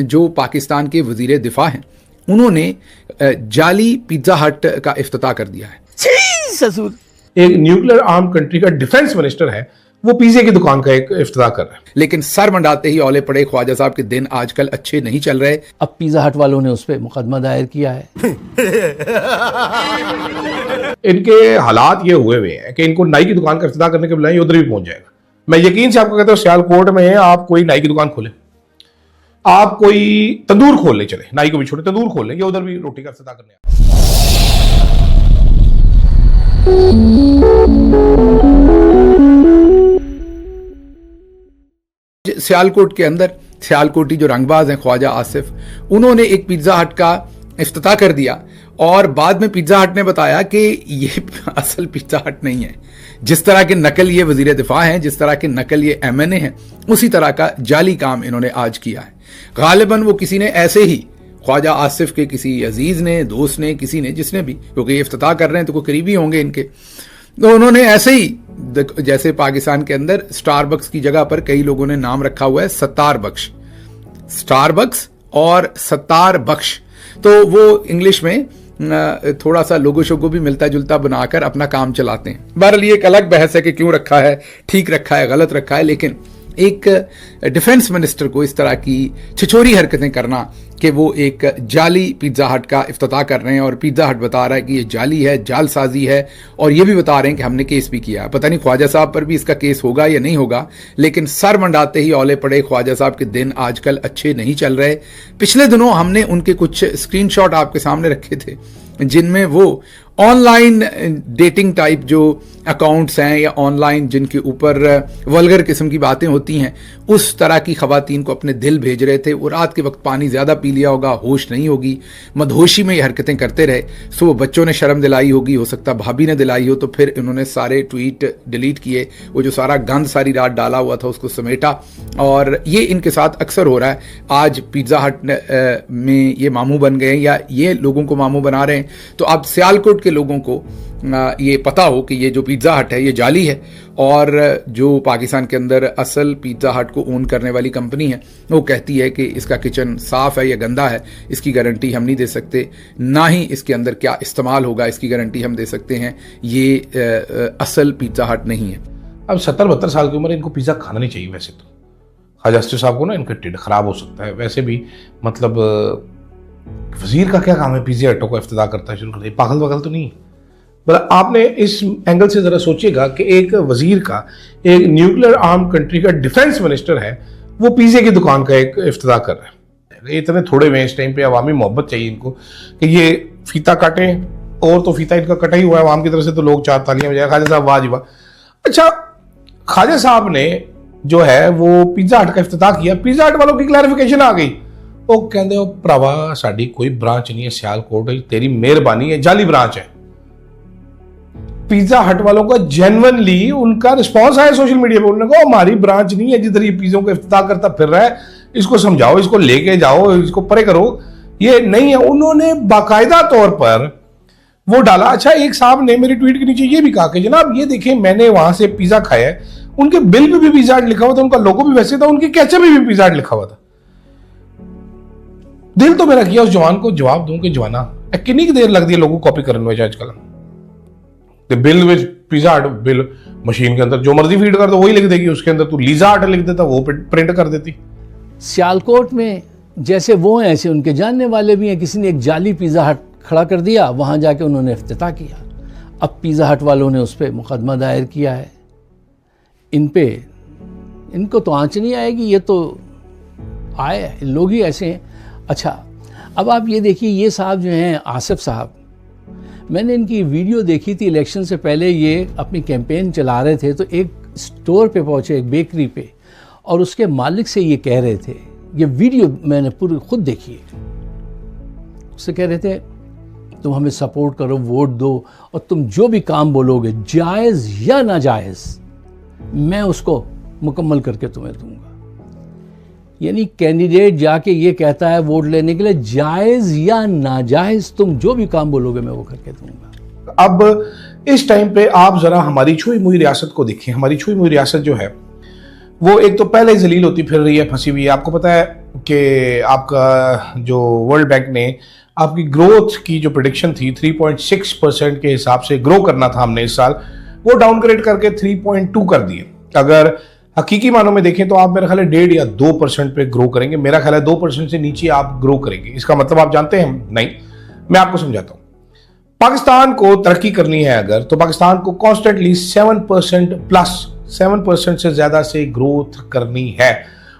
जो पाकिस्तान के वजीर दिफा हैं, उन्होंने जाली पिज्जा हट का इफ्तिताह कर दिया है। ससुर एक न्यूक्लियर आर्म कंट्री का डिफेंस मिनिस्टर है, वो पिज्जे की दुकान का एक इफ्तिताह कर रहा है। लेकिन सर मंडाते ही औले पड़े ख्वाजा साहब के दिन आजकल अच्छे नहीं चल रहे। अब पिज्जा हट वालों ने उस पर मुकदमा दायर किया है। इनके हालात ये हुए हुए हैं कि इनको नाई की दुकान का इफ्तिताह करने के बजाय उधर भी पहुंच जाएगा। मैं यकीन से आपको कहता हूँ, सियालकोट में आप कोई नाई की दुकान खोले, आप कोई तंदूर खोल ले, चले नाई को भी छोड़े तंदूर खोल ले, या उधर भी रोटी का इफ्तिताह करने। सियालकोट के अंदर सियालकोटी जो रंगबाज हैं ख्वाजा आसिफ, उन्होंने एक पिज्जा हट का इफ्तिताह कर दिया और बाद में पिज्जा हट ने बताया कि ये असल पिज्जा हट नहीं है। जिस तरह के नकल ये वजीर दिफा हैं, जिस तरह के नकल ये MNA हैं, उसी तरह का जाली काम इन्होंने आज किया है। गालिबन वो किसी ने ऐसे ही ख्वाजा आसिफ के किसी अजीज ने, दोस्त ने, किसी ने, जिसने भी, क्योंकि ये इफ्तिताह कर रहे हैं तो कोई करीबी होंगे इनके, तो उन्होंने ऐसे ही, जैसे पाकिस्तान के अंदर स्टारबक्स की जगह पर कई लोगों ने नाम रखा हुआ है सत्तार बख्श, स्टारबक्स और सत्तार बख्श, तो वो इंग्लिश में थोड़ा सा लोगो शोगो भी मिलता जुलता बनाकर अपना काम चलाते हैं। बहरहाल ये एक अलग बहस है कि क्यों रखा है, ठीक रखा है, गलत रखा है, लेकिन एक डिफेंस मिनिस्टर को इस तरह की छिछोरी हरकतें करना कि वो एक जाली पिज्जा हट का इफ्तिताह कर रहे हैं और पिज्जा हट बता रहा है कि ये जाली है, जालसाजी है, और ये भी बता रहे हैं कि हमने केस भी किया है। पता नहीं ख्वाजा साहब पर भी इसका केस होगा या नहीं होगा, लेकिन सर मंडाते ही औले पड़े ख्वाजा साहब के दिन आजकल अच्छे नहीं चल रहे। पिछले दिनों हमने उनके कुछ स्क्रीनशॉट आपके सामने रखे थे जिनमें वो ऑनलाइन डेटिंग टाइप जो अकाउंट्स हैं या ऑनलाइन जिनके ऊपर वल्गर किस्म की बातें होती हैं, उस तरह की खवातीन को अपने दिल भेज रहे थे। वो रात के वक्त पानी ज़्यादा पी लिया होगा, होश नहीं होगी, मदहोशी में ये हरकतें करते रहे। सो वो बच्चों ने शर्म दिलाई होगी, हो सकता भाभी ने दिलाई हो, तो फिर इन्होंने सारे ट्वीट डिलीट किए, वो जो सारा गंद सारी रात डाला हुआ था उसको समेटा, और ये इनके साथ अक्सर हो रहा है। आज पिज्जा हट में ये मामू बन गए या ये लोगों को मामू बना रहे हैं। तो अब सियालकोट के लोगों को ये पता हो कि ये जो पिज्जा हट है ये जाली है, और जो पाकिस्तान के अंदर असल पिज्जा हट को ओन करने वाली कंपनी है वो कहती है कि इसका किचन साफ है या गंदा है, इसकी गारंटी हम नहीं दे सकते, ना ही इसके अंदर क्या इस्तेमाल होगा इसकी गारंटी हम दे सकते हैं। ये असल पिज्जा हट नहीं है। अब 70-72 साल की उम्र, इनको पिज्जा खाना नहीं चाहिए। वैसे तो ख्वाजा आसिफ साहब को ना इनका टिड खराब हो सकता है। वैसे भी मतलब वजीर का क्या काम है पिज्जा हटों को इफ्तिताह करता है, शुरू करता है? पागल वगल तो नहीं है। मतलब आपने इस एंगल से जरा सोचिएगा कि एक वजीर का, एक न्यूक्लियर आर्म कंट्री का डिफेंस मिनिस्टर है, वो पिज्जे की दुकान का एक इफ्तिताह कर रहा है। इतने थोड़े हुए इस टाइम पे, अवामी मोहब्बत चाहिए इनको कि ये फीता काटें, और तो फीता इनका कटा ही हुआ है अवाम की तरफ से, तो लोग 4 तालियां बजाए, ख्वाजा साहब वाह जी वाह। अच्छा, ख्वाजा साहब ने जो है वो पिज्जा हट का इफ्तिताह किया, पिज्जा हट वालों की क्लैरिफिकेशन आ गई। वो कहते हो भरावा साड़ी कोई ब्रांच नहीं है सियालकोट, तेरी मेहरबानी है, जाली ब्रांच है। पिज्जा हट वालों का जेन्युइनली उनका रिस्पांस आया सोशल मीडिया पे, उन्होंने कहा हमारी ब्रांच नहीं है जिधर ये पिज्जों का इफ्तिताह करता फिर रहा है, इसको समझाओ, इसको लेके जाओ, इसको परे करो, ये नहीं है। उन्होंने बाकायदा तौर पर वो डाला। अच्छा, एक साहब ने मेरे ट्वीट के नीचे ये भी कहा कि जनाब ये देखें मैंने वहां से पिज्जा खाया है, उनके बिल पे भी पिज्जा हट लिखा हुआ था, उनका लोगो भी वैसे था, उनके कैचअप में भी पिज्जा हट लिखा हुआ था। दिल तो मेरा किया उस जवान को जवाब दूं कि जवाना कितनी देर लगती है लोगों को कॉपी करने में आजकल। बिल विच पिज्जा हट, बिल मशीन के अंदर जो मर्जी फीड कर दो वही लिख देगी, उसके अंदर तू लिज़ा हट लिख देता वो प्रिंट कर देती। सियालकोट में जैसे वो हैं ऐसे उनके जानने वाले भी हैं। किसी ने एक जाली पिज़्ज़ा हट खड़ा कर दिया, वहाँ जाके उन्होंने इफ्तिताह किया। अब पिज़्ज़ा हट वालों ने उस पर मुकदमा दायर किया है। इनको तो आँच नहीं आएगी, ये तो आए लोग ही ऐसे हैं। अच्छा, अब आप ये देखिए, ये साहब जो हैं आसिफ साहब, मैंने इनकी वीडियो देखी थी इलेक्शन से पहले, ये अपनी कैंपेन चला रहे थे, तो एक स्टोर पे पहुँचे, एक बेकरी पे, और उसके मालिक से ये कह रहे थे, ये वीडियो मैंने पूरी खुद देखी है, उससे कह रहे थे तुम हमें सपोर्ट करो, वोट दो, और तुम जो भी काम बोलोगे जायज़ या नाजायज़ मैं उसको मुकम्मल करके तुम्हें दूंगा। यानी कैंडिडेट जाके ये कहता है वोट लेने के लिए, जायज़ या नाजायज़ तुम जो भी काम बोलोगे मैं वो करके दूंगा। अब इस टाइम पे आप जरा हमारी छुई मुई रियासत को देखिए। हमारी छुई मुई रियासत जो है वो एक तो पहले जलील होती फिर रही है, फंसी हुई है। आपको पता है कि आपका जो वर्ल्ड बैंक ने आपकी ग्रोथ की जो प्रेडिक्शन थी 3.6% के हिसाब से ग्रो करना था हमने इस साल, वो डाउनग्रेड करके 3.2 कर दिए। अगर हकीकी मानों में देखें तो आप मेरा ख्याल है 1.5 या 2% पे ग्रो करेंगे। मेरा ख्याल है 2% से नीचे आप ग्रो करेंगे। इसका मतलब आप जानते हैं? नहीं, मैं आपको समझाता हूं। पाकिस्तान को तरक्की करनी है अगर, तो पाकिस्तान को कॉन्स्टेंटली 7% प्लस 7% से ज्यादा से ग्रोथ करनी है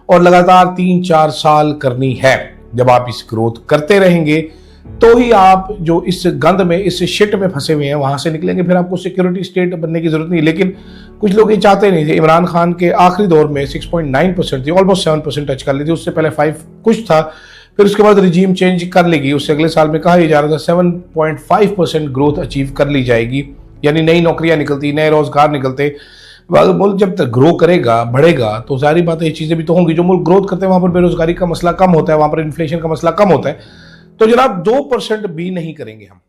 और लगातार 3-4 साल करनी है। जब आप इस ग्रोथ करते रहेंगे तो ही आप जो इस गंद में, इस शिट में फंसे हुए हैं, वहां से निकलेंगे। फिर आपको सिक्योरिटी स्टेट बनने की जरूरत नहीं। लेकिन कुछ लोग ये चाहते नहीं थे। इमरान खान के आखिरी दौर में 6.9% थी, ऑलमोस्ट 7% टच कर ली थी। उससे पहले 5 कुछ था, फिर उसके बाद रिजीम चेंज कर लेगी। उससे अगले साल में कहा जा रहा था 7.5% ग्रोथ अचीव कर ली जाएगी, यानी नई नौकरियां निकलती, नए रोजगार निकलते। मुल्क जब तक ग्रो करेगा, बढ़ेगा, तो सारी बातें, ये चीजें भी तो होंगी। जो मुल्क ग्रोथ करते हैं वहां पर बेरोजगारी का मसला कम होता है, वहां पर इन्फ्लेशन का मसला कम होता है। तो जनाब 2% भी नहीं करेंगे हम।